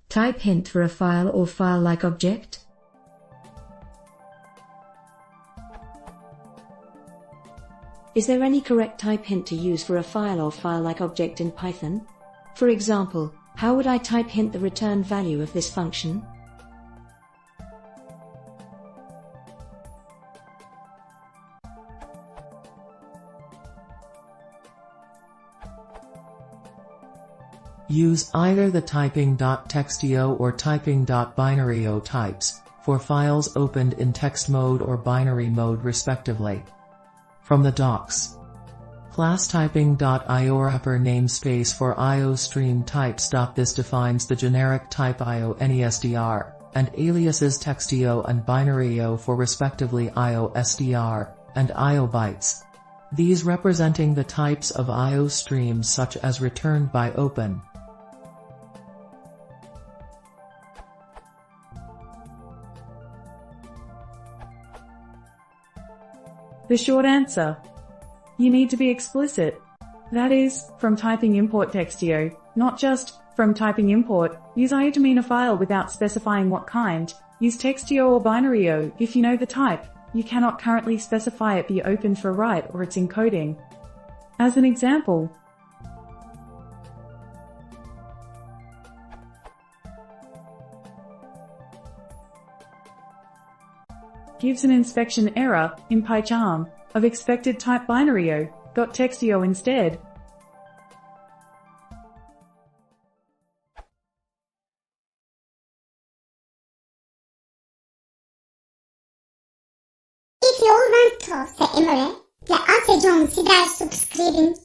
Type hint for a file or file-like object. Is there any correct type hint to use for a file or file-like object in Python? For example, how would I type hint the return value of this function? Use either the typing.txto or typing.binaryo types for files opened in text mode or binary mode respectively. From the docs. Class typing.io wrapper namespace for IO stream types. This defines the generic type IO nesdr, and aliases txto and binaryo for respectively IO SDR and IO bytes. These representing the types of IO streams such as returned by open. The short answer. You need to be explicit. That is, from typing import txto, not just from typing import. Use IO to mean a file without specifying what kind. Use txto or binaryo if you know the type. You cannot currently specify it be open for write or its encoding. As an example, gives an inspection error, in PyCharm, of expected type binaryo.txto instead. If you want to say Emre, the answer John, consider subscribing.